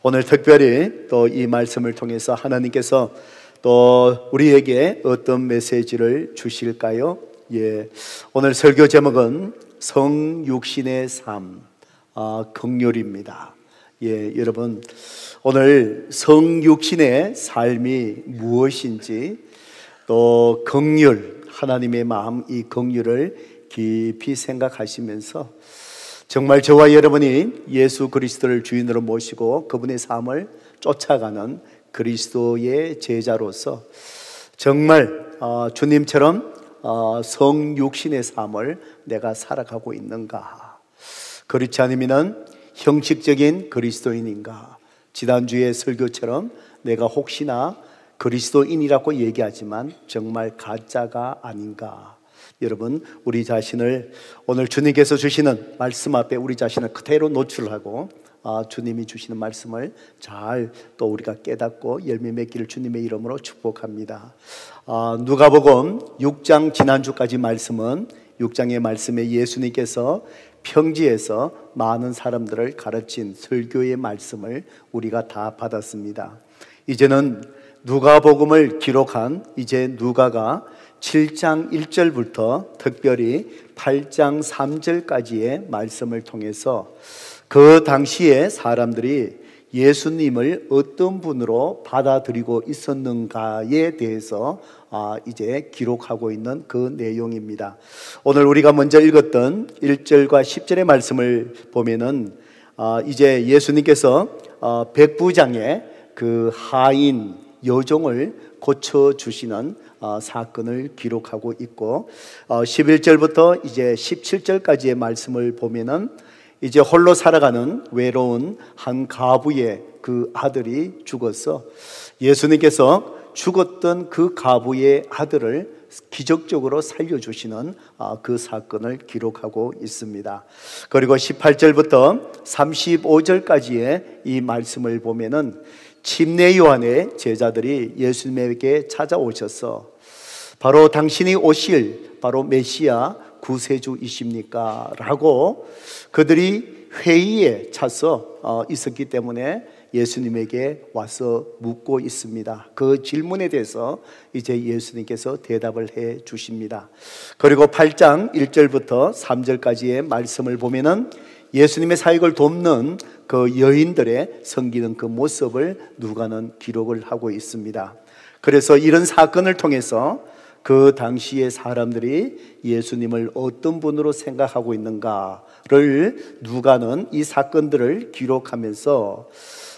오늘 특별히 또 이 말씀을 통해서 하나님께서 또 우리에게 어떤 메시지를 주실까요? 오늘 설교 제목은 성육신의 삶, 긍휼입니다. 여러분, 오늘 성육신의 삶이 무엇인지, 또 긍휼, 하나님의 마음, 이 긍휼을 깊이 생각하시면서 정말 저와 여러분이 예수 그리스도를 주인으로 모시고 그분의 삶을 쫓아가는 그리스도의 제자로서 정말 주님처럼 성육신의 삶을 내가 살아가고 있는가? 그렇지 않으면 형식적인 그리스도인인가? 지난주의 설교처럼 내가 혹시나 그리스도인이라고 얘기하지만 정말 가짜가 아닌가? 여러분, 우리 자신을 오늘 주님께서 주시는 말씀 앞에 우리 자신을 그대로 노출하고 주님이 주시는 말씀을 잘 또 우리가 깨닫고 열매 맺기를 주님의 이름으로 축복합니다. 누가복음 6장 지난주까지 말씀은 6장의 말씀에 예수님께서 평지에서 많은 사람들을 가르친 설교의 말씀을 우리가 다 받았습니다. 이제는 누가복음을 기록한 이제 누가가 7장 1절부터 특별히 8장 3절까지의 말씀을 통해서 그 당시에 사람들이 예수님을 어떤 분으로 받아들이고 있었는가에 대해서 이제 기록하고 있는 그 내용입니다. 오늘 우리가 먼저 읽었던 1절과 10절의 말씀을 보면은 이제 예수님께서 백부장의 그 하인 여종을 고쳐주시는 사건을 기록하고 있고, 11절부터 이제 17절까지의 말씀을 보면은 이제 홀로 살아가는 외로운 한 가부의 그 아들이 죽어서 예수님께서 죽었던 그 가부의 아들을 기적적으로 살려주시는 그 사건을 기록하고 있습니다. 그리고 18절부터 35절까지의 이 말씀을 보면은 침례 요한의 제자들이 예수님에게 찾아오셔서 바로 당신이 오실 바로 메시아 구세주이십니까? 라고 그들이 회의에 차서 있었기 때문에 예수님에게 와서 묻고 있습니다. 그 질문에 대해서 이제 예수님께서 대답을 해 주십니다. 그리고 8장 1절부터 3절까지의 말씀을 보면은 예수님의 사역을 돕는 그 여인들의 섬기는 그 모습을 누가는 기록을 하고 있습니다. 그래서 이런 사건을 통해서 그 당시의 사람들이 예수님을 어떤 분으로 생각하고 있는가를 누가는 이 사건들을 기록하면서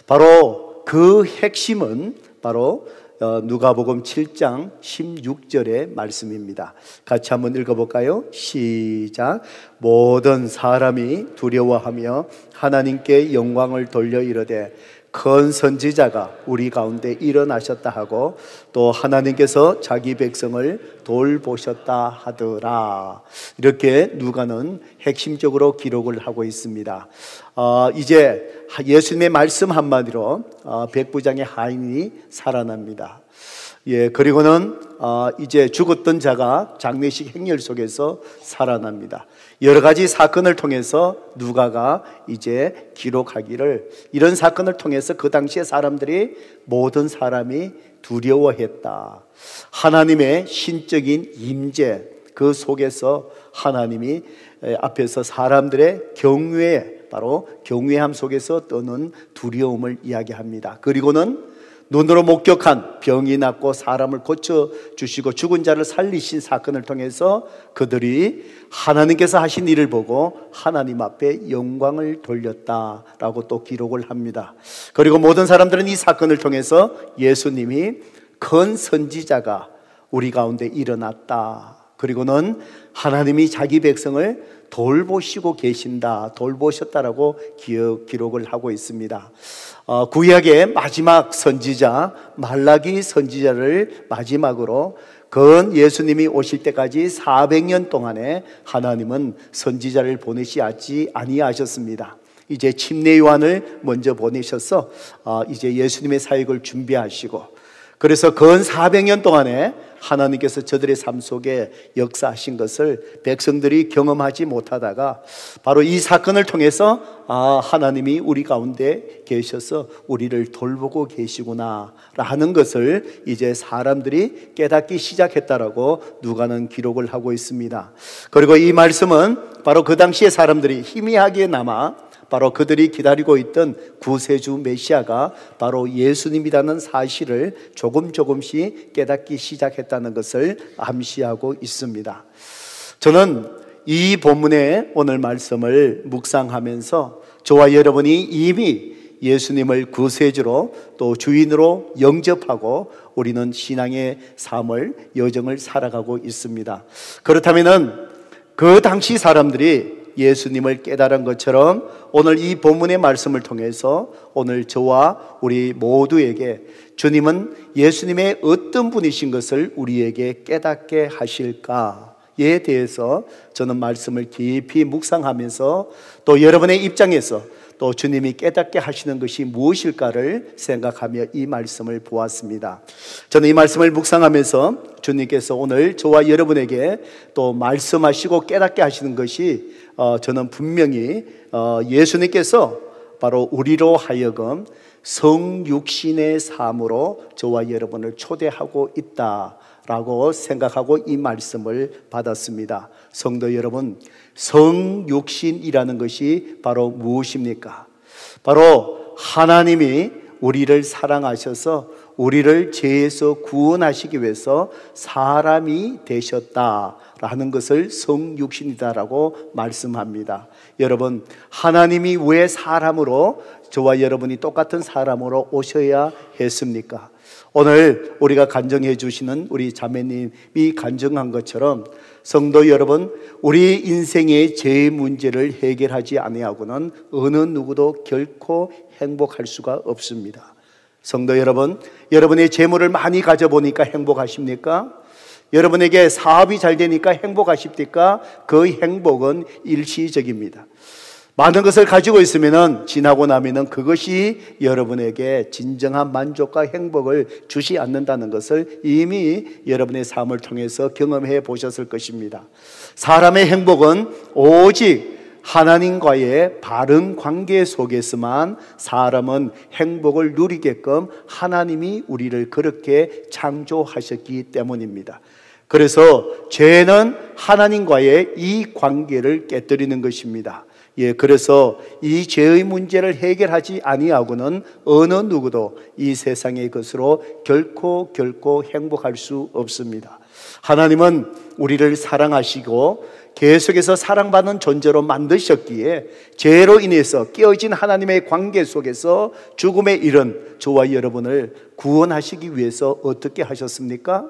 바로 그 핵심은 바로 누가복음 7장 16절의 말씀입니다. 같이 한번 읽어볼까요? 시작. 모든 사람이 두려워하며 하나님께 영광을 돌려 이르되 큰 선지자가 우리 가운데 일어나셨다 하고 또 하나님께서 자기 백성을 돌보셨다 하더라. 이렇게 누가는 핵심적으로 기록을 하고 있습니다. 이제 예수님의 말씀 한마디로 백부장의 하인이 살아납니다. 그리고는 이제 죽었던 자가 장례식 행렬 속에서 살아납니다. 여러 가지 사건을 통해서 누가가 이제 기록하기를, 이런 사건을 통해서 그 당시의 사람들이 모든 사람이 두려워했다. 하나님의 신적인 임재, 그 속에서 하나님이 앞에서 사람들의 경외, 바로 경외함 속에서 떠는 두려움을 이야기합니다. 그리고는 눈으로 목격한 병이 낫고 사람을 고쳐주시고 죽은 자를 살리신 사건을 통해서 그들이 하나님께서 하신 일을 보고 하나님 앞에 영광을 돌렸다라고 또 기록을 합니다. 그리고 모든 사람들은 이 사건을 통해서 예수님이 큰 선지자가 우리 가운데 일어났다, 그리고는 하나님이 자기 백성을 돌보시고 계신다, 돌보셨다라고 기록을 하고 있습니다. 구약의 마지막 선지자 말라기 선지자를 마지막으로 건 예수님이 오실 때까지 400년 동안에 하나님은 선지자를 보내시지 아니하셨습니다. 이제 침례 요한을 먼저 보내셔서 이제 예수님의 사역을 준비하시고, 그래서 근 400년 동안에 하나님께서 저들의 삶 속에 역사하신 것을 백성들이 경험하지 못하다가 바로 이 사건을 통해서 하나님이 우리 가운데 계셔서 우리를 돌보고 계시구나 라는 것을 이제 사람들이 깨닫기 시작했다라고 누가는 기록을 하고 있습니다. 그리고 이 말씀은 바로 그 당시에 사람들이 희미하게나마 바로 그들이 기다리고 있던 구세주 메시아가 바로 예수님이라는 사실을 조금씩 깨닫기 시작했다는 것을 암시하고 있습니다. 저는 이 본문의 오늘 말씀을 묵상하면서 저와 여러분이 이미 예수님을 구세주로 또 주인으로 영접하고 우리는 신앙의 삶을 여정을 살아가고 있습니다. 그렇다면은 그 당시 사람들이 예수님을 깨달은 것처럼 오늘 이 본문의 말씀을 통해서 오늘 저와 우리 모두에게 주님은 예수님의 어떤 분이신 것을 우리에게 깨닫게 하실까에 대해서 저는 말씀을 깊이 묵상하면서 또 여러분의 입장에서 또 주님이 깨닫게 하시는 것이 무엇일까를 생각하며 이 말씀을 보았습니다. 저는 이 말씀을 묵상하면서 주님께서 오늘 저와 여러분에게 또 말씀하시고 깨닫게 하시는 것이 저는 분명히 예수님께서 바로 우리로 하여금 성육신의 삶으로 저와 여러분을 초대하고 있다라고 생각하고 이 말씀을 받았습니다. 성도 여러분, 성육신이라는 것이 바로 무엇입니까? 바로 하나님이 우리를 사랑하셔서 우리를 죄에서 구원하시기 위해서 사람이 되셨다라는 것을 성육신이다라고 말씀합니다. 여러분, 하나님이 왜 사람으로 저와 여러분이 똑같은 사람으로 오셔야 했습니까? 오늘 우리가 간증해 주시는 우리 자매님이 간증한 것처럼 성도 여러분, 우리 인생의 죄의 문제를 해결하지 아니하고는 어느 누구도 결코 행복할 수가 없습니다. 성도 여러분, 여러분의 재물을 많이 가져보니까 행복하십니까? 여러분에게 사업이 잘 되니까 행복하십니까? 그 행복은 일시적입니다. 많은 것을 가지고 있으면 지나고 나면 그것이 여러분에게 진정한 만족과 행복을 주지 않는다는 것을 이미 여러분의 삶을 통해서 경험해 보셨을 것입니다. 사람의 행복은 오직 하나님과의 바른 관계 속에서만 사람은 행복을 누리게끔 하나님이 우리를 그렇게 창조하셨기 때문입니다. 그래서 죄는 하나님과의 이 관계를 깨뜨리는 것입니다. 그래서 이 죄의 문제를 해결하지 아니하고는 어느 누구도 이 세상의 것으로 결코 행복할 수 없습니다. 하나님은 우리를 사랑하시고 계속해서 사랑받는 존재로 만드셨기에 죄로 인해서 깨어진 하나님의 관계 속에서 죽음에 이른 저와 여러분을 구원하시기 위해서 어떻게 하셨습니까?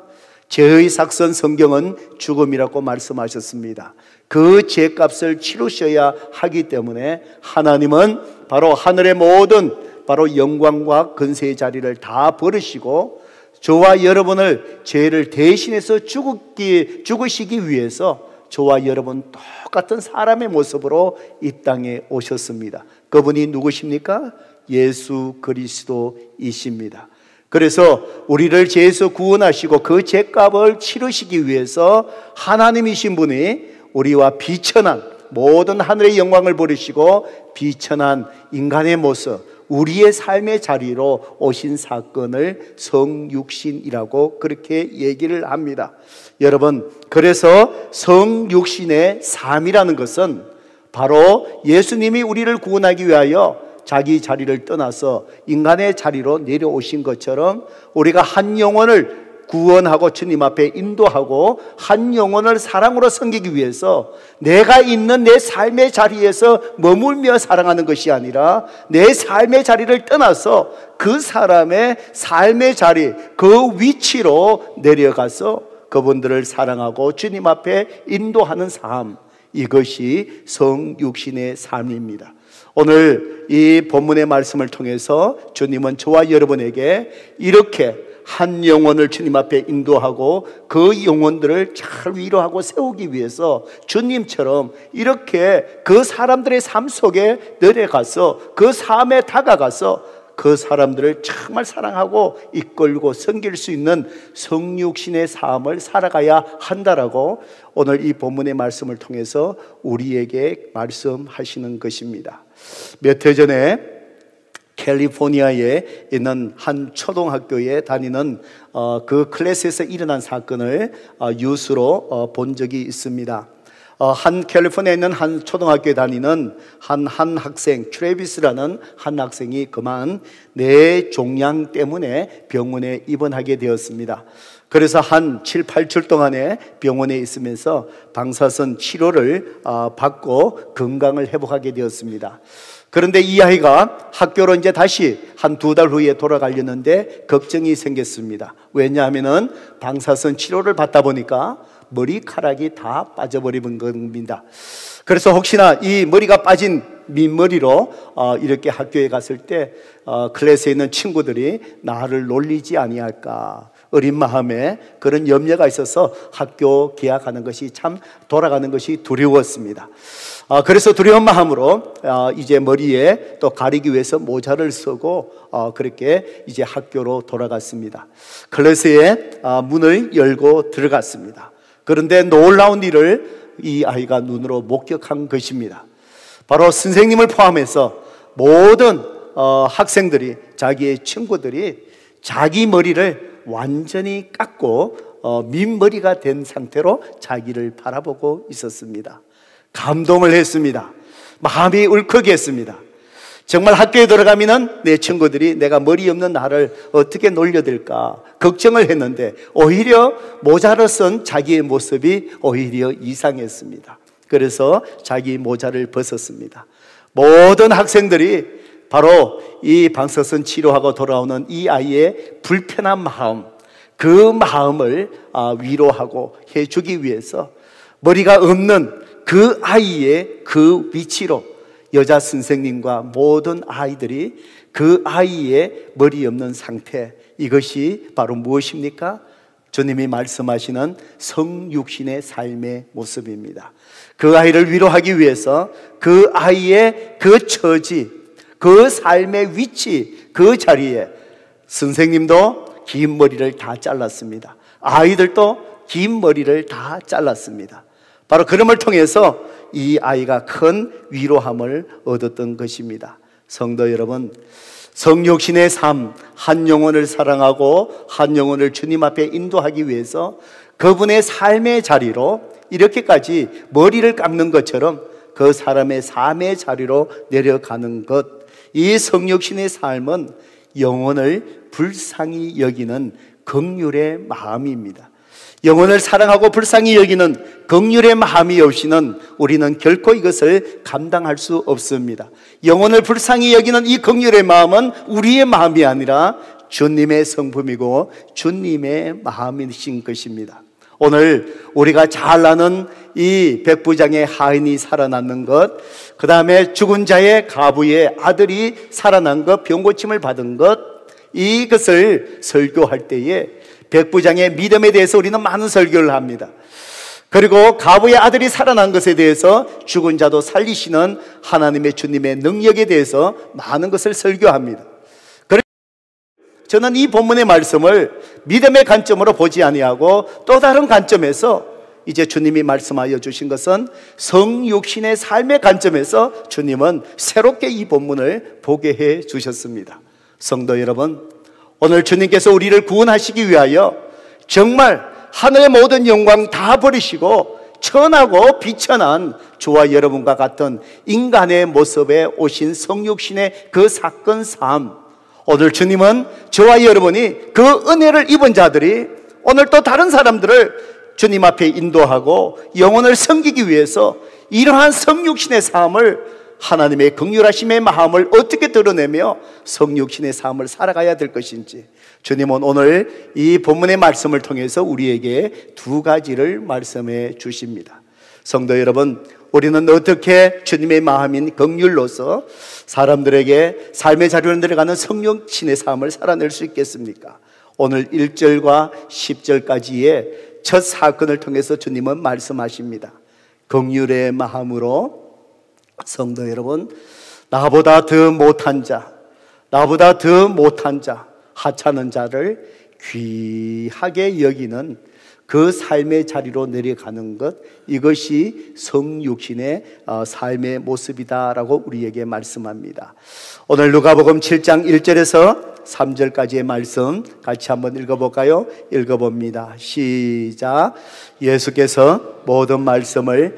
죄의 삭선 성경은 죽음이라고 말씀하셨습니다. 그 죄값을 치르셔야 하기 때문에 하나님은 바로 하늘의 모든 바로 영광과 근세의 자리를 다 버리시고 저와 여러분을 죄를 대신해서 죽으시기 위해서 저와 여러분 똑같은 사람의 모습으로 이 땅에 오셨습니다. 그분이 누구십니까? 예수 그리스도이십니다. 그래서 우리를 죄에서 구원하시고 그 죄값을 치르시기 위해서 하나님이신 분이 우리와 비천한 모든 하늘의 영광을 버리시고 비천한 인간의 모습, 우리의 삶의 자리로 오신 사건을 성육신이라고 그렇게 얘기를 합니다. 여러분, 그래서 성육신의 삶이라는 것은 바로 예수님이 우리를 구원하기 위하여 자기 자리를 떠나서 인간의 자리로 내려오신 것처럼 우리가 한 영혼을 구원하고 주님 앞에 인도하고 한 영혼을 사랑으로 섬기기 위해서 내가 있는 내 삶의 자리에서 머물며 사랑하는 것이 아니라 내 삶의 자리를 떠나서 그 사람의 삶의 자리, 그 위치로 내려가서 그분들을 사랑하고 주님 앞에 인도하는 삶, 이것이 성육신의 삶입니다. 오늘 이 본문의 말씀을 통해서 주님은 저와 여러분에게 이렇게 한 영혼을 주님 앞에 인도하고 그 영혼들을 잘 위로하고 세우기 위해서 주님처럼 이렇게 그 사람들의 삶 속에 내려가서 그 삶에 다가가서 그 사람들을 정말 사랑하고 이끌고 섬길 수 있는 성육신의 삶을 살아가야 한다라고 오늘 이 본문의 말씀을 통해서 우리에게 말씀하시는 것입니다. 몇 해 전에 캘리포니아에 있는 한 초등학교에 다니는 그 클래스에서 일어난 사건을 뉴스로 본 적이 있습니다. 한 캘리포니아에 있는 한 초등학교에 다니는 한 학생, 트래비스라는 한 학생이 그만 뇌종양 때문에 병원에 입원하게 되었습니다. 그래서 한 7, 8주 동안에 병원에 있으면서 방사선 치료를 받고 건강을 회복하게 되었습니다. 그런데 이 아이가 학교로 이제 다시 한 2달 후에 돌아가려는데 걱정이 생겼습니다. 왜냐하면은 방사선 치료를 받다 보니까 머리카락이 다 빠져버린 겁니다. 그래서 혹시나 이 머리가 빠진 민머리로 이렇게 학교에 갔을 때 클래스에 있는 친구들이 나를 놀리지 아니할까, 어린 마음에 그런 염려가 있어서 학교 개학하는 것이 참 돌아가는 것이 두려웠습니다. 그래서 두려운 마음으로 이제 머리에 또 가리기 위해서 모자를 쓰고 그렇게 이제 학교로 돌아갔습니다. 클래스에 문을 열고 들어갔습니다. 그런데 놀라운 일을 이 아이가 눈으로 목격한 것입니다. 바로 선생님을 포함해서 모든 학생들이, 자기의 친구들이 자기 머리를 완전히 깎고 민머리가 된 상태로 자기를 바라보고 있었습니다. 감동을 했습니다. 마음이 울컥했습니다. 정말 학교에 들어가면은 내 친구들이 내가 머리 없는 나를 어떻게 놀려댈까 걱정을 했는데 오히려 모자를 쓴 자기의 모습이 오히려 이상했습니다. 그래서 자기 모자를 벗었습니다. 모든 학생들이 바로 이 방사선 치료하고 돌아오는 이 아이의 불편한 마음, 그 마음을 위로하고 해주기 위해서 머리가 없는 그 아이의 그 위치로 여자 선생님과 모든 아이들이 그 아이의 머리 없는 상태, 이것이 바로 무엇입니까? 주님이 말씀하시는 성육신의 삶의 모습입니다. 그 아이를 위로하기 위해서 그 아이의 그 처지, 그 삶의 위치, 그 자리에 선생님도 긴 머리를 다 잘랐습니다. 아이들도 긴 머리를 다 잘랐습니다. 바로 그럼을 통해서 이 아이가 큰 위로함을 얻었던 것입니다. 성도 여러분, 성육신의 삶, 한 영혼을 사랑하고 한 영혼을 주님 앞에 인도하기 위해서 그분의 삶의 자리로 이렇게까지 머리를 깎는 것처럼 그 사람의 삶의 자리로 내려가는 것, 이 성육신의 삶은 영혼을 불쌍히 여기는 긍휼의 마음입니다. 영혼을 사랑하고 불쌍히 여기는 긍휼의 마음이 없이는 우리는 결코 이것을 감당할 수 없습니다. 영혼을 불쌍히 여기는 이 긍휼의 마음은 우리의 마음이 아니라 주님의 성품이고 주님의 마음이신 것입니다. 오늘 우리가 잘 아는 이 백부장의 하인이 살아났는 것, 그 다음에 죽은 자의 가부의 아들이 살아난 것, 병고침을 받은 것, 이것을 설교할 때에 백부장의 믿음에 대해서 우리는 많은 설교를 합니다. 그리고 가부의 아들이 살아난 것에 대해서 죽은 자도 살리시는 하나님의 주님의 능력에 대해서 많은 것을 설교합니다. 그래서 저는 이 본문의 말씀을 믿음의 관점으로 보지 아니하고 또 다른 관점에서 이제 주님이 말씀하여 주신 것은 성육신의 삶의 관점에서 주님은 새롭게 이 본문을 보게 해 주셨습니다. 성도 여러분, 오늘 주님께서 우리를 구원하시기 위하여 정말 하늘의 모든 영광 다 버리시고 천하고 비천한 저와 여러분과 같은 인간의 모습에 오신 성육신의 그 사건 삶, 오늘 주님은 저와 여러분이 그 은혜를 입은 자들이 오늘 또 다른 사람들을 주님 앞에 인도하고 영혼을 섬기기 위해서 이러한 성육신의 삶을, 하나님의 긍휼하심의 마음을 어떻게 드러내며 성육신의 삶을 살아가야 될 것인지 주님은 오늘 이 본문의 말씀을 통해서 우리에게 두 가지를 말씀해 주십니다. 성도 여러분, 우리는 어떻게 주님의 마음인 긍휼로서 사람들에게 삶의 자리로 내려가는 성육신의 삶을 살아낼 수 있겠습니까? 오늘 1절과 10절까지의 첫 사건을 통해서 주님은 말씀하십니다. 긍휼의 마음으로 성도 여러분, 나보다 더 못한 자, 나보다 더 못한 자, 하찮은 자를 귀하게 여기는 그 삶의 자리로 내려가는 것, 이것이 성육신의 삶의 모습이다라고 우리에게 말씀합니다. 오늘 누가복음 7장 1절에서 3절까지의 말씀 같이 한번 읽어볼까요? 읽어봅니다. 시작. 예수께서 모든 말씀을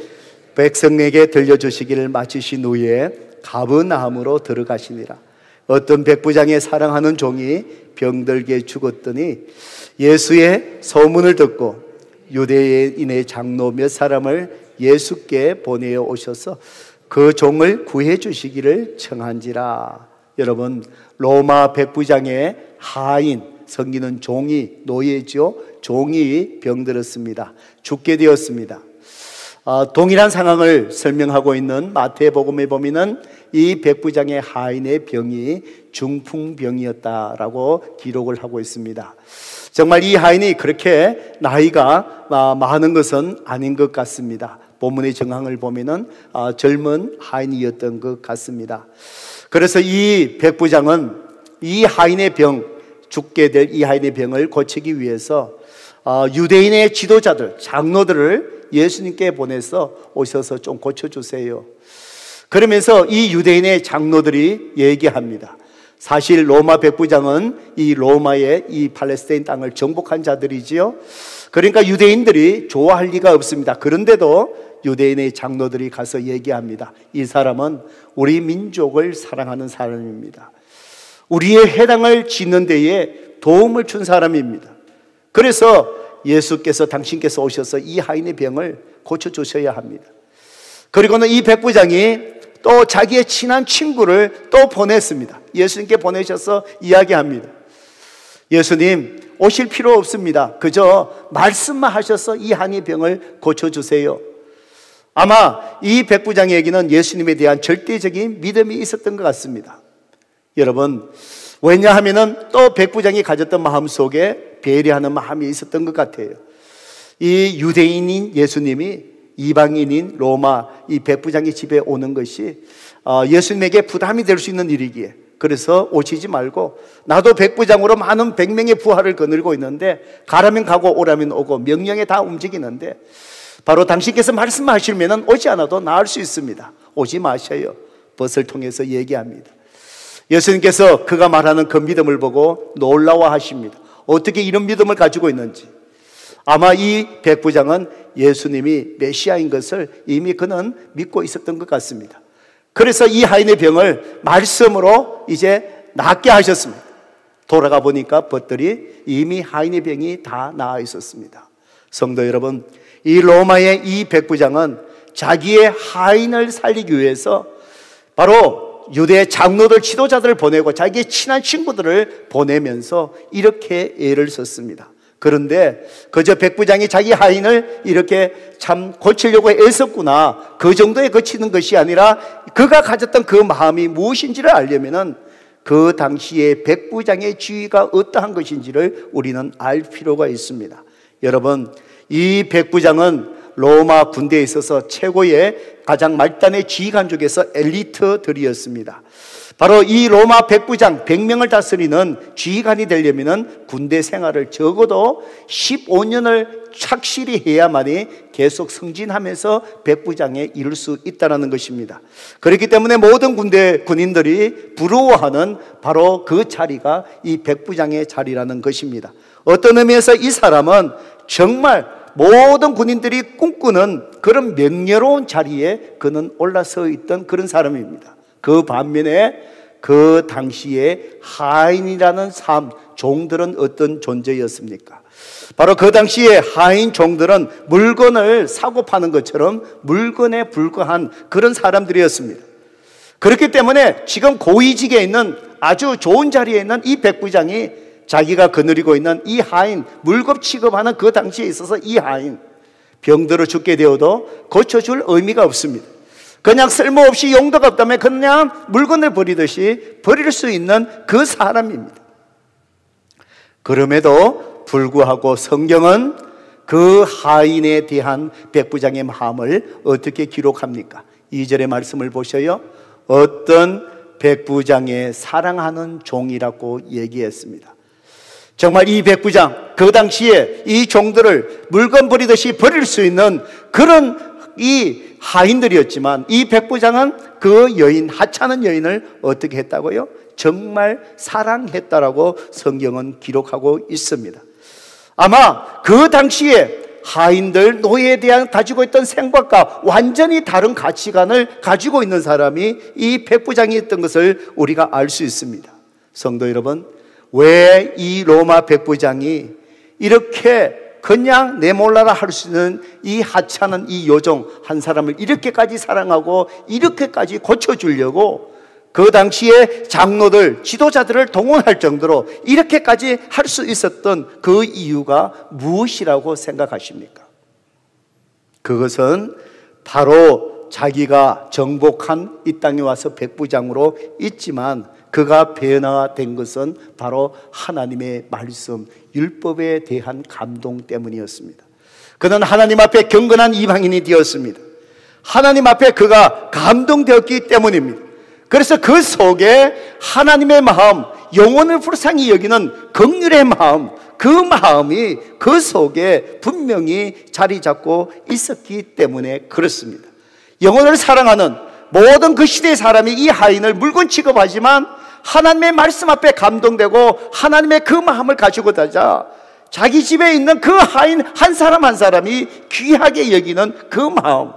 백성에게 들려주시기를 마치신 후에 가버나움으로 들어가시니라. 어떤 백부장의 사랑하는 종이 병들게 죽었더니 예수의 소문을 듣고 유대인의 장로 몇 사람을 예수께 보내어 오셔서 그 종을 구해 주시기를 청한지라. 여러분, 로마 백부장의 하인, 섬기는 종이, 노예죠. 종이 병들었습니다. 죽게 되었습니다. 동일한 상황을 설명하고 있는 마태복음에 보면은 이 백부장의 하인의 병이 중풍병이었다라고 기록을 하고 있습니다. 정말 이 하인이 그렇게 나이가 많은 것은 아닌 것 같습니다. 본문의 정황을 보면은 젊은 하인이었던 것 같습니다. 그래서 이 백부장은 이 하인의 병, 죽게 될 이 하인의 병을 고치기 위해서 유대인의 지도자들, 장로들을 예수님께 보내서 오셔서 좀 고쳐주세요. 그러면서 이 유대인의 장로들이 얘기합니다. 사실 로마 백부장은 이 로마의 이 팔레스타인 땅을 정복한 자들이지요. 그러니까 유대인들이 좋아할 리가 없습니다. 그런데도 유대인의 장로들이 가서 얘기합니다. 이 사람은 우리 민족을 사랑하는 사람입니다. 우리의 회당을 짓는 데에 도움을 준 사람입니다. 그래서 예수께서, 당신께서 오셔서 이 하인의 병을 고쳐주셔야 합니다. 그리고는 이 백부장이 또 자기의 친한 친구를 또 보냈습니다. 예수님께 보내셔서 이야기합니다. 예수님, 오실 필요 없습니다. 그저 말씀만 하셔서 이 하인의 병을 고쳐주세요. 아마 이 백부장에게는 예수님에 대한 절대적인 믿음이 있었던 것 같습니다. 여러분, 왜냐하면은 또 백부장이 가졌던 마음 속에 배려하는 마음이 있었던 것 같아요. 이 유대인인 예수님이 이방인인 로마 이 백부장의 집에 오는 것이 예수님에게 부담이 될 수 있는 일이기에, 그래서 오시지 말고 나도 백부장으로 많은 100명의 부하를 거느리고 있는데 가라면 가고 오라면 오고 명령에 다 움직이는데 바로 당신께서 말씀하시면 오지 않아도 나을 수 있습니다. 오지 마셔요. 벗을 통해서 얘기합니다. 예수님께서 그가 말하는 그 믿음을 보고 놀라워하십니다. 어떻게 이런 믿음을 가지고 있는지. 아마 이 백부장은 예수님이 메시아인 것을 이미 그는 믿고 있었던 것 같습니다. 그래서 이 하인의 병을 말씀으로 이제 낫게 하셨습니다. 돌아가 보니까 벗들이 이미 하인의 병이 다 나아 있었습니다. 성도 여러분, 이 로마의 이 백부장은 자기의 하인을 살리기 위해서 바로 유대 장로들, 지도자들을 보내고 자기의 친한 친구들을 보내면서 이렇게 애를 썼습니다. 그런데 그저 백부장이 자기 하인을 이렇게 참 고치려고 애썼구나, 그 정도에 그치는 것이 아니라 그가 가졌던 그 마음이 무엇인지를 알려면은 그 당시에 백부장의 지위가 어떠한 것인지를 우리는 알 필요가 있습니다. 여러분, 이 백부장은 로마 군대에 있어서 최고의 가장 말단의 지휘관 중에서 엘리트들이었습니다. 바로 이 로마 백부장 100명을 다스리는 지휘관이 되려면 군대 생활을 적어도 15년을 착실히 해야만이 계속 승진하면서 백부장에 이를 수 있다는 것입니다. 그렇기 때문에 모든 군인들이 부러워하는 바로 그 자리가 이 백부장의 자리라는 것입니다. 어떤 의미에서 이 사람은 정말 모든 군인들이 꿈꾸는 그런 명예로운 자리에 그는 올라서 있던 그런 사람입니다. 그 반면에 그 당시에 하인이라는 삶, 종들은 어떤 존재였습니까? 바로 그 당시에 하인 종들은 물건을 사고 파는 것처럼 물건에 불과한 그런 사람들이었습니다. 그렇기 때문에 지금 고위직에 있는 아주 좋은 자리에 있는 이 백부장이 자기가 거느리고 있는 이 하인, 물급 취급하는 그 당시에 있어서 이 하인 병들어 죽게 되어도 고쳐줄 의미가 없습니다. 그냥 쓸모없이 용도가 없다면 그냥 물건을 버리듯이 버릴 수 있는 그 사람입니다. 그럼에도 불구하고 성경은 그 하인에 대한 백부장의 마음을 어떻게 기록합니까? 2절의 말씀을 보셔요. 어떤 백부장의 사랑하는 종이라고 얘기했습니다. 정말 이 백부장, 그 당시에 이 종들을 물건 버리듯이 버릴 수 있는 그런 이 하인들이었지만, 이 백부장은 그 여인, 하찮은 여인을 어떻게 했다고요? 정말 사랑했다라고 성경은 기록하고 있습니다. 아마 그 당시에 하인들, 노예에 대한 가지고 있던 생각과 완전히 다른 가치관을 가지고 있는 사람이 이 백부장이었던 것을 우리가 알 수 있습니다. 성도 여러분, 왜 이 로마 백부장이 이렇게 그냥 내몰라라 할 수 있는 이 하찮은 이 요정 한 사람을 이렇게까지 사랑하고 이렇게까지 고쳐주려고 그 당시에 장로들, 지도자들을 동원할 정도로 이렇게까지 할 수 있었던 그 이유가 무엇이라고 생각하십니까? 그것은 바로 자기가 정복한 이 땅에 와서 백부장으로 있지만 그가 변화된 것은 바로 하나님의 말씀, 율법에 대한 감동 때문이었습니다. 그는 하나님 앞에 경건한 이방인이 되었습니다. 하나님 앞에 그가 감동되었기 때문입니다. 그래서 그 속에 하나님의 마음, 영혼을 불쌍히 여기는 긍휼의 마음, 그 마음이 그 속에 분명히 자리 잡고 있었기 때문에 그렇습니다. 영혼을 사랑하는 모든 그 시대의 사람이 이 하인을 물건 취급하지만 하나님의 말씀 앞에 감동되고 하나님의 그 마음을 가지고 다자 자기 집에 있는 그 하인 한 사람 한 사람이 귀하게 여기는 그 마음,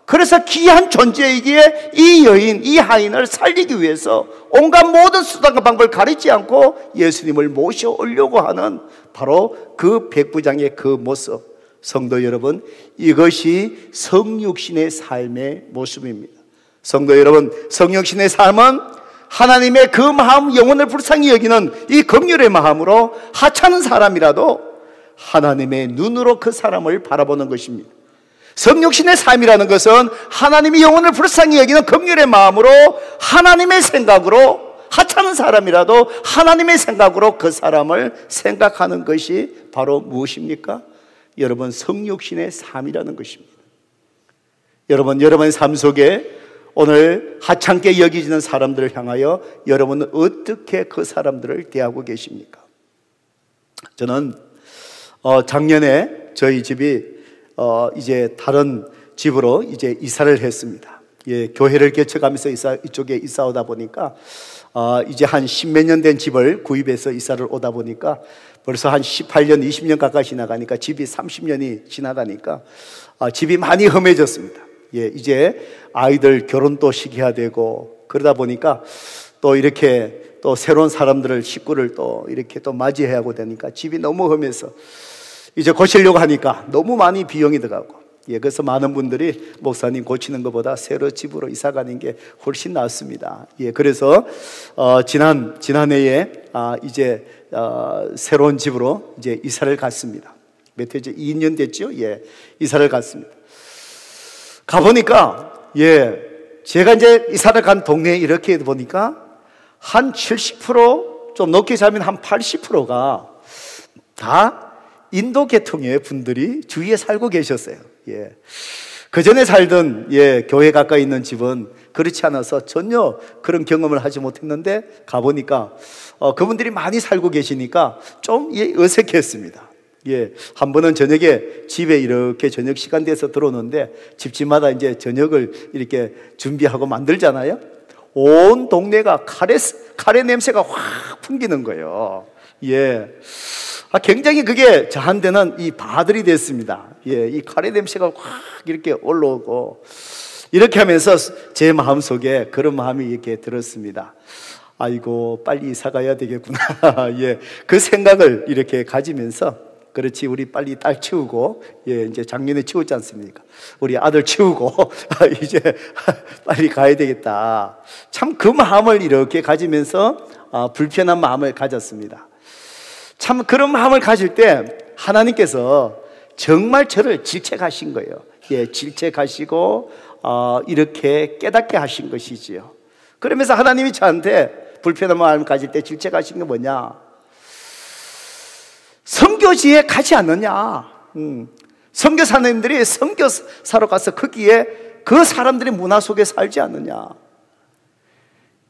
그래서 귀한 존재이기에 이 여인, 이 하인을 살리기 위해서 온갖 모든 수단과 방법을 가리지 않고 예수님을 모셔오려고 하는 바로 그 백부장의 그 모습. 성도 여러분, 이것이 성육신의 삶의 모습입니다. 성도 여러분, 성육신의 삶은 하나님의 그 마음, 영혼을 불쌍히 여기는 이 긍휼의 마음으로 하찮은 사람이라도 하나님의 눈으로 그 사람을 바라보는 것입니다. 성육신의 삶이라는 것은 하나님이 영혼을 불쌍히 여기는 긍휼의 마음으로 하나님의 생각으로, 하찮은 사람이라도 하나님의 생각으로 그 사람을 생각하는 것이 바로 무엇입니까? 여러분, 성육신의 삶이라는 것입니다. 여러분, 여러분의 삶 속에 오늘 하찮게 여기지는 사람들을 향하여 여러분은 어떻게 그 사람들을 대하고 계십니까? 저는 작년에 저희 집이 이제 다른 집으로 이제 이사를 했습니다. 예, 교회를 개척하면서 이쪽에 이사 오다 보니까 이제 한 10몇 년 된 집을 구입해서 이사를 오다 보니까 벌써 한 18년, 20년 가까이 지나가니까 집이 30년이 지나가니까 집이 많이 험해졌습니다. 예, 이제 아이들 결혼도 시켜야 되고 그러다 보니까 또 이렇게 또 새로운 사람들을, 식구를 또 이렇게 또 맞이해야 하고 되니까 집이 너무 험해서 이제 고치려고 하니까 너무 많이 비용이 들어가고, 예, 그래서 많은 분들이 목사님 고치는 것보다 새로 집으로 이사 가는 게 훨씬 낫습니다. 예, 그래서 지난해에 이제 새로운 집으로 이제 이사를 갔습니다. 몇 해죠? 2년 됐죠? 예, 이사를 갔습니다. 가보니까, 예, 제가 이제 이사를 간 동네에 이렇게 보니까 한 70%, 좀 높게 잡으면 한 80%가 다 인도 계통의 분들이 주위에 살고 계셨어요. 예. 그 전에 살던, 예, 교회 가까이 있는 집은 그렇지 않아서 전혀 그런 경험을 하지 못했는데 가보니까 그분들이 많이 살고 계시니까 좀 어색했습니다. 예, 한 번은 저녁에 집에 이렇게 저녁 시간 돼서 들어오는데 집집마다 이제 저녁을 이렇게 준비하고 만들잖아요. 온 동네가 카레 냄새가 확 풍기는 거예요. 예. 굉장히 그게 저한테는 이 바들이 됐습니다. 예, 이 카레 냄새가 확 이렇게 올라오고, 이렇게 하면서 제 마음속에 그런 마음이 이렇게 들었습니다. 아이고, 빨리 이사 가야 되겠구나. 예, 그 생각을 이렇게 가지면서, 그렇지, 우리 빨리 딸 치우고, 예, 이제 작년에 치웠지 않습니까? 우리 아들 치우고, 이제 빨리 가야 되겠다. 참 그 마음을 이렇게 가지면서 불편한 마음을 가졌습니다. 참 그런 마음을 가질 때 하나님께서 정말 저를 질책하신 거예요. 예, 질책하시고 이렇게 깨닫게 하신 것이지요. 그러면서 하나님이 저한테 불편한 마음을 가질 때 질책하신 게 뭐냐? 선교지에 가지 않느냐? 선교사님들이 선교사로 가서 거기에 그 사람들의 문화 속에 살지 않느냐?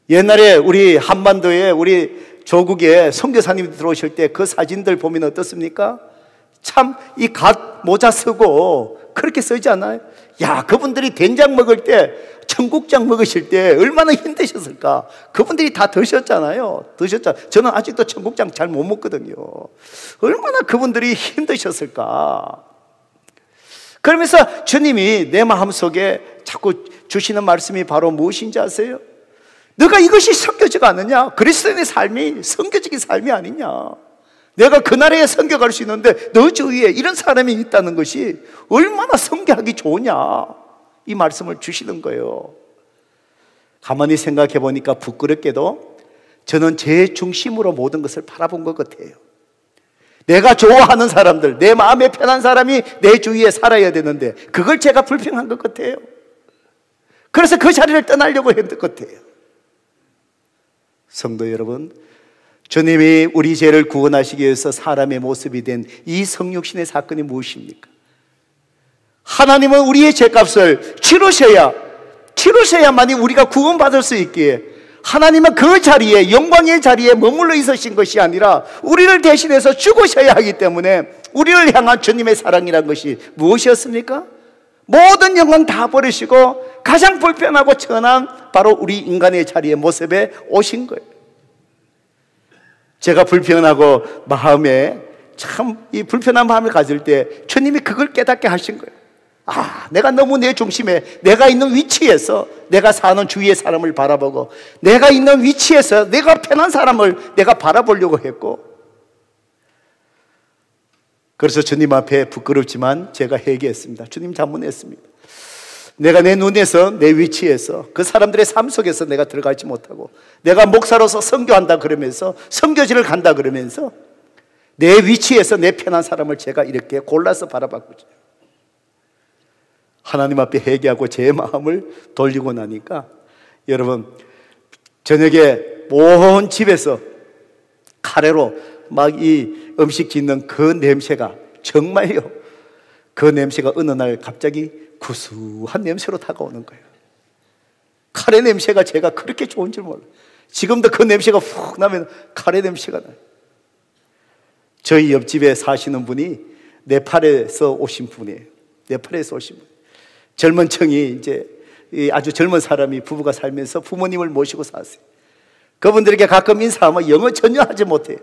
옛날에 우리 한반도에 우리 조국에 선교사님이 들어오실 때 그 사진들 보면 어떻습니까? 참 이 갓 모자 쓰고 그렇게 쓰지 않아요? 야, 그분들이 된장 먹을 때, 청국장 먹으실 때 얼마나 힘드셨을까? 그분들이 다 드셨잖아요. 저는 아직도 청국장 잘 못 먹거든요. 얼마나 그분들이 힘드셨을까? 그러면서 주님이 내 마음속에 자꾸 주시는 말씀이 바로 무엇인지 아세요? 너가 이것이 선교지가 않느냐? 그리스도인의 삶이 선교적인 삶이 아니냐? 내가 그 나라에 선교 갈 수 있는데 너 주위에 이런 사람이 있다는 것이 얼마나 선교하기 좋으냐? 이 말씀을 주시는 거예요. 가만히 생각해 보니까 부끄럽게도 저는 제 중심으로 모든 것을 바라본 것 같아요. 내가 좋아하는 사람들, 내 마음에 편한 사람이 내 주위에 살아야 되는데 그걸 제가 불평한 것 같아요. 그래서 그 자리를 떠나려고 했던 것 같아요. 성도 여러분, 주님이 우리 죄를 구원하시기 위해서 사람의 모습이 된 이 성육신의 사건이 무엇입니까? 하나님은 우리의 죄값을 치르셔야만이 우리가 구원받을 수 있기에 하나님은 그 자리에, 영광의 자리에 머물러 있으신 것이 아니라 우리를 대신해서 죽으셔야 하기 때문에 우리를 향한 주님의 사랑이란 것이 무엇이었습니까? 모든 영광 다 버리시고 가장 불편하고 천한 바로 우리 인간의 자리에 모습에 오신 거예요. 제가 불편하고 마음에 참 이 불편한 마음을 가질 때 주님이 그걸 깨닫게 하신 거예요. 아, 내가 너무 내 중심에, 내가 있는 위치에서 내가 사는 주위의 사람을 바라보고 내가 있는 위치에서 내가 편한 사람을 내가 바라보려고 했고, 그래서 주님 앞에 부끄럽지만 제가 회개했습니다. 주님 잘못했습니다. 내가 내 눈에서, 내 위치에서 그 사람들의 삶 속에서 내가 들어가지 못하고 내가 목사로서 선교한다 그러면서 선교지를 간다 그러면서 내 위치에서 내 편한 사람을 제가 이렇게 골라서 바라봤거든요. 하나님 앞에 회개하고 제 마음을 돌리고 나니까 여러분, 저녁에 온 집에서 카레로 막 이 음식 짓는 그 냄새가 정말요, 그 냄새가 어느 날 갑자기 구수한 냄새로 다가오는 거예요. 카레 냄새가 제가 그렇게 좋은 줄 몰라요. 지금도 그 냄새가 훅 나면 카레 냄새가 나요. 저희 옆집에 사시는 분이 네팔에서 오신 분이에요. 네팔에서 오신 분. 젊은 층이 이제 아주 젊은 사람이 부부가 살면서 부모님을 모시고 사세요. 그분들에게 가끔 인사하면 영어 전혀 하지 못해요.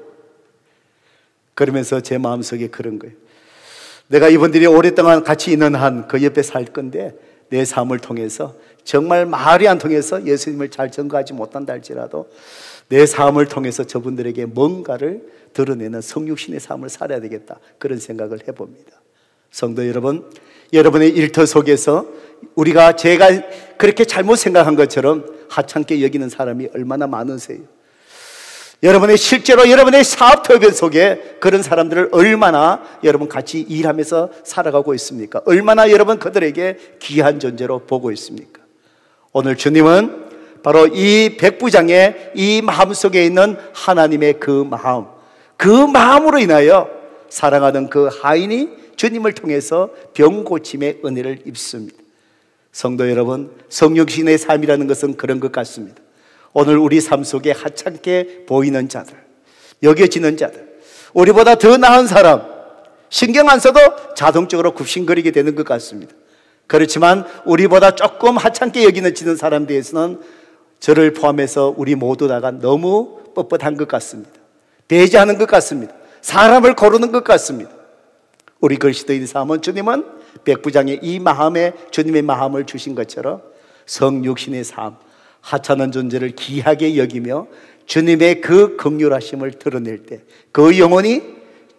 그러면서 제 마음속에 그런 거예요. 내가 이분들이 오랫동안 같이 있는 한 그 옆에 살 건데 내 삶을 통해서 정말 말이 안 통해서 예수님을 잘 전가하지 못한다 할지라도 내 삶을 통해서 저분들에게 뭔가를 드러내는 성육신의 삶을 살아야 되겠다, 그런 생각을 해봅니다. 성도 여러분, 여러분의 일터 속에서 제가 그렇게 잘못 생각한 것처럼 하찮게 여기는 사람이 얼마나 많으세요? 실제로 여러분의 사업터변 속에 그런 사람들을 얼마나 여러분 같이 일하면서 살아가고 있습니까? 얼마나 여러분 그들에게 귀한 존재로 보고 있습니까? 오늘 주님은 바로 이 백부장의 이 마음 속에 있는 하나님의 그 마음으로 인하여 사랑하는 그 하인이 주님을 통해서 병 고침의 은혜를 입습니다. 성도 여러분, 성육신의 삶이라는 것은 그런 것 같습니다. 오늘 우리 삶 속에 하찮게 보이는 자들, 여겨지는 자들, 우리보다 더 나은 사람, 신경 안 써도 자동적으로 굽신거리게 되는 것 같습니다. 그렇지만 우리보다 조금 하찮게 여기는 사람에 대해서는 저를 포함해서 우리 모두 다가 너무 뻣뻣한 것 같습니다. 배제하는 것 같습니다. 사람을 고르는 것 같습니다. 우리 그리스도인 삶은 주님은 백부장의 이 마음에 주님의 마음을 주신 것처럼 성육신의 삶, 하찮은 존재를 귀하게 여기며 주님의 그 긍휼하심을 드러낼 때 그 영혼이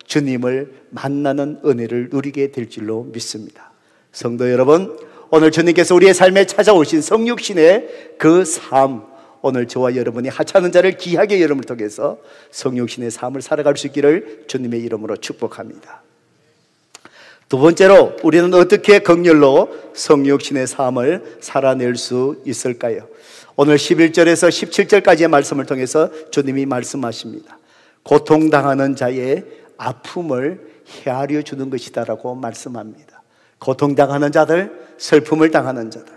주님을 만나는 은혜를 누리게 될 줄로 믿습니다. 성도 여러분, 오늘 주님께서 우리의 삶에 찾아오신 성육신의 그 삶, 오늘 저와 여러분이 하찮은 자를 귀하게 여름을 통해서 성육신의 삶을 살아갈 수 있기를 주님의 이름으로 축복합니다. 두 번째로, 우리는 어떻게 긍휼로 성육신의 삶을 살아낼 수 있을까요? 오늘 11절에서 17절까지의 말씀을 통해서 주님이 말씀하십니다. 고통당하는 자의 아픔을 헤아려 주는 것이다라고 말씀합니다. 고통당하는 자들, 슬픔을 당하는 자들,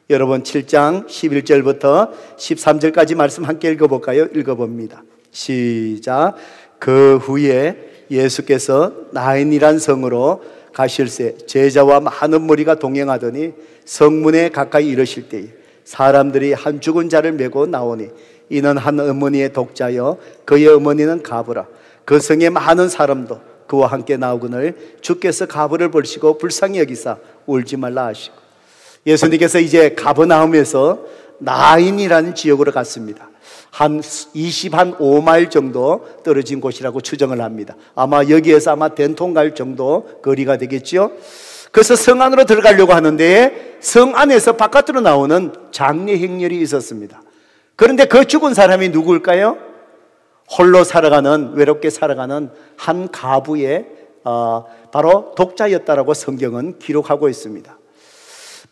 여러분 7장 11절부터 13절까지 말씀 함께 읽어볼까요? 읽어봅니다. 시작. 그 후에 예수께서 나인이란 성으로 가실새 제자와 많은 무리가 동행하더니 성문에 가까이 이르실 때에 사람들이 한 죽은 자를 메고 나오니 이는 한 어머니의 독자여 그의 어머니는 가브라. 그 성에 많은 사람도 그와 함께 나오거늘 주께서 가브를 보시고 불쌍히 여기사 울지 말라 하시고, 예수님께서 이제 가버나움에서 나인이라는 지역으로 갔습니다. 한 25마일 정도 떨어진 곳이라고 추정을 합니다. 아마 여기에서 아마 된통 갈 정도 거리가 되겠죠. 그래서 성 안으로 들어가려고 하는데 성 안에서 바깥으로 나오는 장례 행렬이 있었습니다. 그런데 그 죽은 사람이 누구일까요? 홀로 살아가는, 외롭게 살아가는 한 가부의 바로 독자였다라고 성경은 기록하고 있습니다.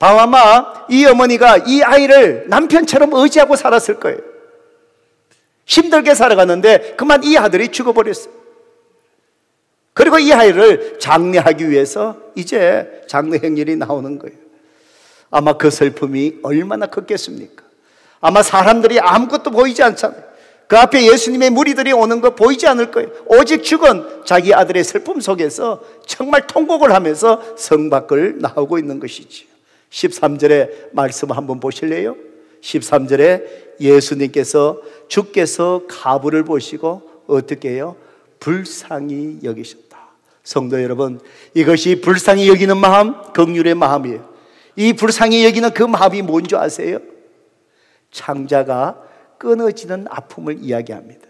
아마 이 어머니가 이 아이를 남편처럼 의지하고 살았을 거예요. 힘들게 살아가는데 그만 이 아들이 죽어버렸어요. 그리고 이 아이를 장례하기 위해서 이제 장례 행렬이 나오는 거예요. 아마 그 슬픔이 얼마나 컸겠습니까? 아마 사람들이 아무것도 보이지 않잖아요. 그 앞에 예수님의 무리들이 오는 거 보이지 않을 거예요. 오직 죽은 자기 아들의 슬픔 속에서 정말 통곡을 하면서 성 밖을 나오고 있는 것이지요. 13절의 말씀 한번 보실래요? 13절에 예수님께서 주께서 가부를 보시고 어떻게 해요? 불쌍히 여기셨다. 성도 여러분, 이것이 불쌍히 여기는 마음, 긍휼의 마음이에요. 이 불쌍히 여기는 그 마음이 뭔지 아세요? 창자가 끊어지는 아픔을 이야기합니다.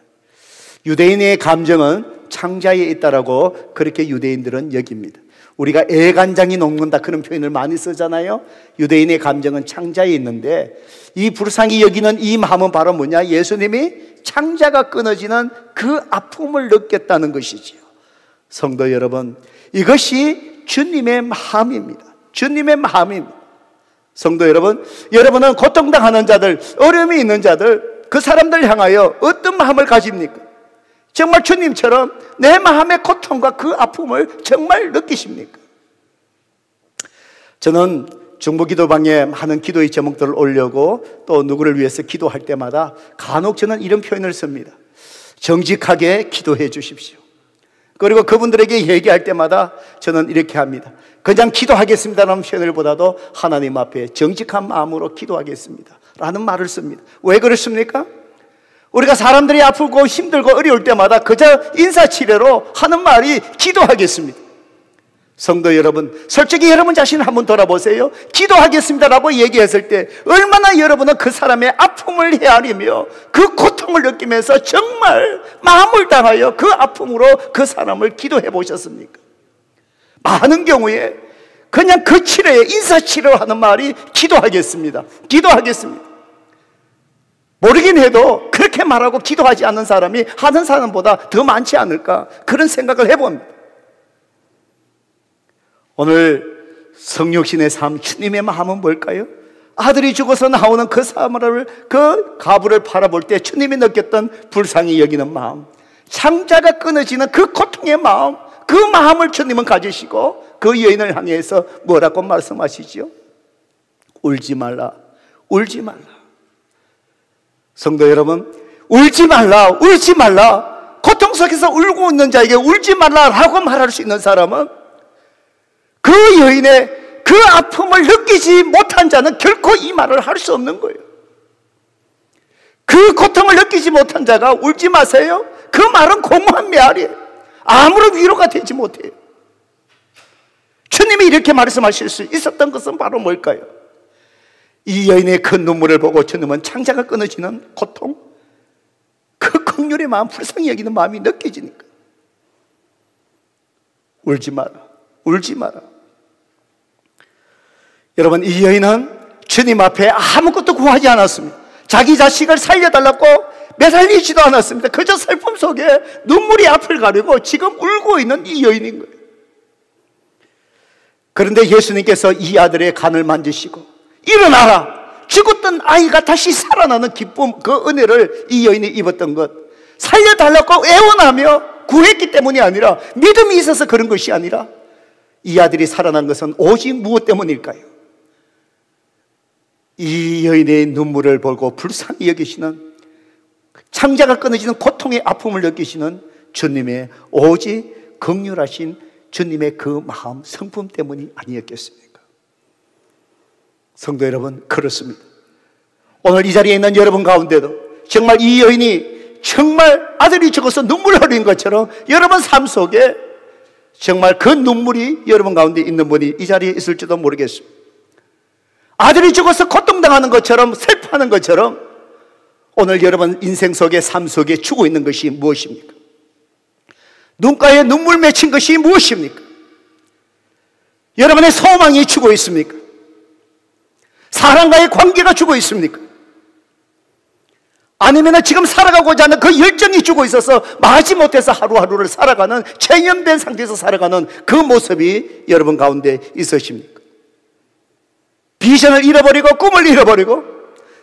유대인의 감정은 창자에 있다라고 그렇게 유대인들은 여깁니다. 우리가 애간장이 녹는다 그런 표현을 많이 쓰잖아요. 유대인의 감정은 창자에 있는데 이 불쌍히 여기는 이 마음은 바로 뭐냐? 예수님이 창자가 끊어지는 그 아픔을 느꼈다는 것이지요. 성도 여러분, 이것이 주님의 마음입니다. 주님의 마음입니다. 성도 여러분, 여러분은 고통당하는 자들, 어려움이 있는 자들, 그 사람들 향하여 어떤 마음을 가집니까? 정말 주님처럼 내 마음의 고통과 그 아픔을 정말 느끼십니까? 저는 중보기도방에 많은 기도의 제목들을 올려고 또 누구를 위해서 기도할 때마다 간혹 저는 이런 표현을 씁니다. 정직하게 기도해 주십시오. 그리고 그분들에게 얘기할 때마다 저는 이렇게 합니다. 그냥 기도하겠습니다라는 표현을 보다도 하나님 앞에 정직한 마음으로 기도하겠습니다 라는 말을 씁니다. 왜 그렇습니까? 우리가 사람들이 아프고 힘들고 어려울 때마다 그저 인사치레로 하는 말이 기도하겠습니다. 성도 여러분, 솔직히 여러분 자신을 한번 돌아보세요. 기도하겠습니다라고 얘기했을 때 얼마나 여러분은 그 사람의 아픔을 헤아리며 그 고통을 느끼면서 정말 마음을 당하여 그 아픔으로 그 사람을 기도해 보셨습니까? 많은 경우에 그냥 그 치료에 인사치레로 하는 말이 기도하겠습니다. 기도하겠습니다. 모르긴 해도 그렇게 말하고 기도하지 않는 사람이 하는 사람보다 더 많지 않을까, 그런 생각을 해봅니다. 오늘 성육신의 삶, 주님의 마음은 뭘까요? 아들이 죽어서 나오는 그 사람을, 그 가부를 바라볼 때 주님이 느꼈던 불쌍히 여기는 마음, 창자가 끊어지는 그 고통의 마음, 그 마음을 주님은 가지시고 그 여인을 향해서 뭐라고 말씀하시지요? 울지 말라, 울지 말라. 성도 여러분, 울지 말라, 울지 말라. 고통 속에서 울고 있는 자에게 울지 말라라고 말할 수 있는 사람은 그 여인의 그 아픔을 느끼지 못한 자는 결코 이 말을 할 수 없는 거예요. 그 고통을 느끼지 못한 자가 울지 마세요, 그 말은 공허한 메아리예요. 아무런 위로가 되지 못해요. 주님이 이렇게 말씀하실 수 있었던 것은 바로 뭘까요? 이 여인의 큰 눈물을 보고 주님은 창자가 끊어지는 고통, 그 긍휼의 마음, 불쌍히 여기는 마음이 느껴지니까 울지 마라, 울지 마라. 여러분, 이 여인은 주님 앞에 아무것도 구하지 않았습니다. 자기 자식을 살려달라고 매달리지도 않았습니다. 그저 슬픔 속에 눈물이 앞을 가리고 지금 울고 있는 이 여인인 거예요. 그런데 예수님께서 이 아들의 간을 만지시고 일어나라, 죽었던 아이가 다시 살아나는 기쁨, 그 은혜를 이 여인이 입었던 것, 살려달라고 애원하며 구했기 때문이 아니라, 믿음이 있어서 그런 것이 아니라, 이 아들이 살아난 것은 오직 무엇 때문일까요? 이 여인의 눈물을 보고 불쌍히 여기시는, 창자가 끊어지는 고통의 아픔을 느끼시는 주님의 오직 긍휼하신 주님의 그 마음, 성품 때문이 아니었겠습니까? 성도 여러분, 그렇습니다. 오늘 이 자리에 있는 여러분 가운데도 정말 이 여인이 정말 아들이 죽어서 눈물을 흘린 것처럼 여러분 삶 속에 정말 그 눈물이 여러분 가운데 있는 분이 이 자리에 있을지도 모르겠습니다. 아들이 죽어서 고통당하는 것처럼, 슬퍼하는 것처럼 오늘 여러분 인생 속에, 삶 속에 죽어 있는 것이 무엇입니까? 눈가에 눈물 맺힌 것이 무엇입니까? 여러분의 소망이 죽어 있습니까? 사랑과의 관계가 죽어 있습니까? 아니면 지금 살아가고자 하는 그 열정이 죽어 있어서 마지못해서 하루하루를 살아가는, 체념된 상태에서 살아가는 그 모습이 여러분 가운데 있으십니까? 비전을 잃어버리고 꿈을 잃어버리고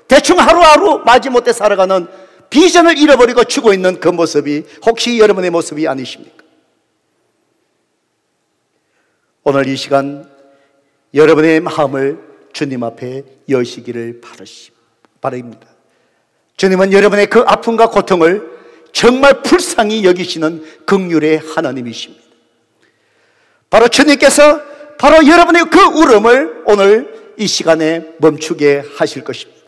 대충 하루하루 마지못해 살아가는, 비전을 잃어버리고 죽어 있는 그 모습이 혹시 여러분의 모습이 아니십니까? 오늘 이 시간 여러분의 마음을 주님 앞에 여시기를 바랍니다. 주님은 여러분의 그 아픔과 고통을 정말 불쌍히 여기시는 긍휼의 하나님이십니다. 바로 주님께서 바로 여러분의 그 울음을 오늘 이 시간에 멈추게 하실 것입니다.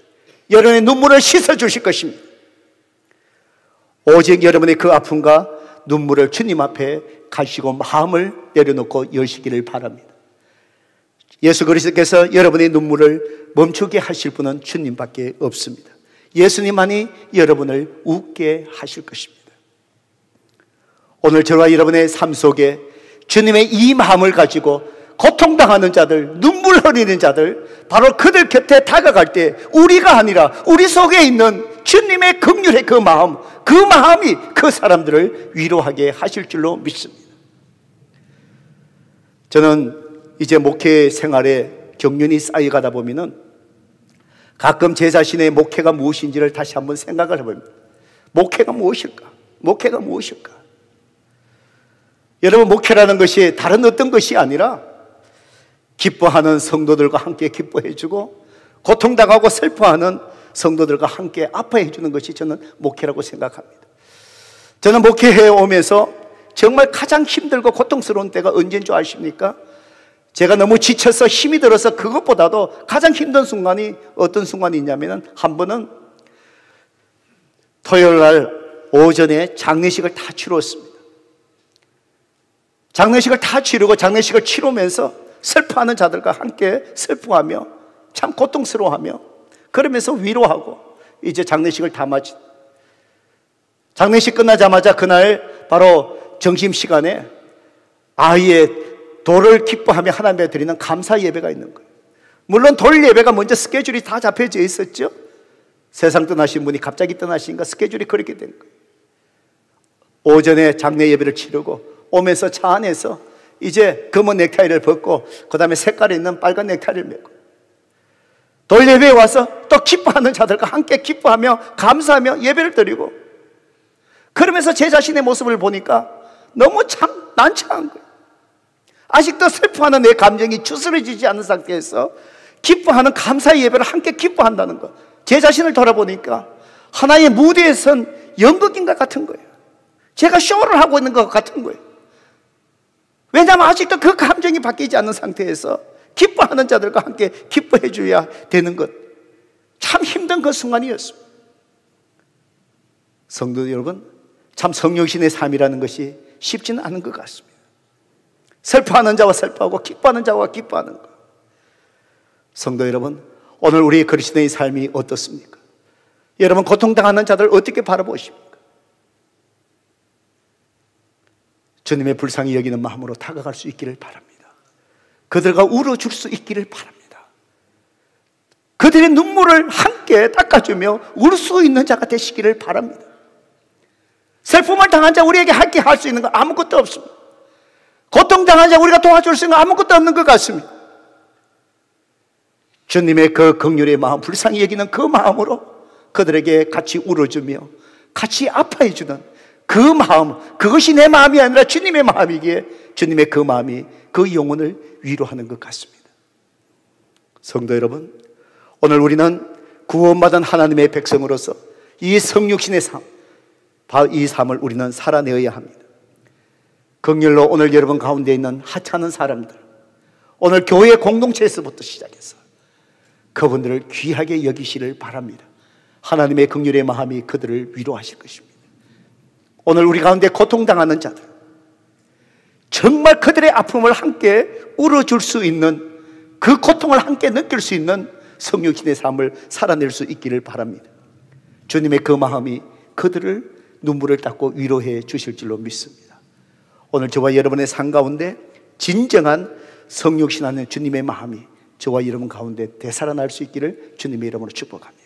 여러분의 눈물을 씻어주실 것입니다. 오직 여러분의 그 아픔과 눈물을 주님 앞에 가시고 마음을 내려놓고 여시기를 바랍니다. 예수 그리스도께서 여러분의 눈물을 멈추게 하실 분은 주님밖에 없습니다. 예수님만이 여러분을 웃게 하실 것입니다. 오늘 저와 여러분의 삶 속에 주님의 이 마음을 가지고 고통당하는 자들, 눈물 흘리는 자들, 바로 그들 곁에 다가갈 때 우리가 아니라 우리 속에 있는 주님의 긍휼의 그 마음, 그 마음이 그 사람들을 위로하게 하실 줄로 믿습니다. 저는 이제 목회 생활에 경륜이 쌓여가다 보면은 가끔 제 자신의 목회가 무엇인지를 다시 한번 생각을 해봅니다. 목회가 무엇일까? 목회가 무엇일까? 여러분, 목회라는 것이 다른 어떤 것이 아니라 기뻐하는 성도들과 함께 기뻐해주고 고통당하고 슬퍼하는 성도들과 함께 아파해주는 것이 저는 목회라고 생각합니다. 저는 목회해 오면서 정말 가장 힘들고 고통스러운 때가 언제인 줄 아십니까? 제가 너무 지쳐서 힘이 들어서 그것보다도 가장 힘든 순간이 어떤 순간이 있냐면, 한 번은 토요일 날 오전에 장례식을 다 치루었습니다. 장례식을 다 치르고 장례식을 치르면서 슬퍼하는 자들과 함께 슬퍼하며 참 고통스러워하며 그러면서 위로하고 이제 장례식을 다 마친, 장례식 끝나자마자 그날 바로 점심시간에 아이의 돌을 기뻐하며 하나님께 드리는 감사 예배가 있는 거예요. 물론 돌 예배가 먼저 스케줄이 다 잡혀져 있었죠. 세상 떠나신 분이 갑자기 떠나시니까 스케줄이 그렇게 된 거예요. 오전에 장례 예배를 치르고 오면서 차 안에서 이제 검은 넥타이를 벗고 그 다음에 색깔이 있는 빨간 넥타이를 메고 돌 예배에 와서 또 기뻐하는 자들과 함께 기뻐하며 감사하며 예배를 드리고, 그러면서 제 자신의 모습을 보니까 너무 참 난처한 거예요. 아직도 슬퍼하는 내 감정이 추스러지지 않은 상태에서 기뻐하는 감사의 예배를 함께 기뻐한다는 것, 제 자신을 돌아보니까 하나의 무대에 선 연극인과 같은 거예요. 제가 쇼를 하고 있는 것 같은 거예요. 왜냐하면 아직도 그 감정이 바뀌지 않는 상태에서 기뻐하는 자들과 함께 기뻐해 줘야 되는 것, 참 힘든 그 순간이었습니다. 성도 여러분, 참 성령신의 삶이라는 것이 쉽지는 않은 것 같습니다. 슬퍼하는 자와 슬퍼하고 기뻐하는 자와 기뻐하는 것. 성도 여러분, 오늘 우리 그리스도의 삶이 어떻습니까? 여러분, 고통당하는 자들 어떻게 바라보십니까? 주님의 불쌍히 여기는 마음으로 다가갈 수 있기를 바랍니다. 그들과 울어줄 수 있기를 바랍니다. 그들의 눈물을 함께 닦아주며 울 수 있는 자가 되시기를 바랍니다. 슬픔을 당한 자 우리에게 함께 할 수 있는 건 아무것도 없습니다. 고통당한 자 우리가 도와줄 수 있는 건 아무것도 없는 것 같습니다. 주님의 그 긍휼의 마음, 불쌍히 여기는 그 마음으로 그들에게 같이 울어주며 같이 아파해주는 그 마음, 그것이 내 마음이 아니라 주님의 마음이기에 주님의 그 마음이 그 영혼을 위로하는 것 같습니다. 성도 여러분, 오늘 우리는 구원받은 하나님의 백성으로서 이 성육신의 삶, 바로 이 삶을 우리는 살아내어야 합니다. 긍휼로 오늘 여러분 가운데 있는 하찮은 사람들, 오늘 교회 공동체에서부터 시작해서 그분들을 귀하게 여기시를 바랍니다. 하나님의 긍휼의 마음이 그들을 위로하실 것입니다. 오늘 우리 가운데 고통당하는 자들, 정말 그들의 아픔을 함께 울어줄 수 있는, 그 고통을 함께 느낄 수 있는 성육신의 삶을 살아낼 수 있기를 바랍니다. 주님의 그 마음이 그들을 눈물을 닦고 위로해 주실 줄로 믿습니다. 오늘 저와 여러분의 삶 가운데 진정한 성육신하는 주님의 마음이 저와 여러분 가운데 되살아날 수 있기를 주님의 이름으로 축복합니다.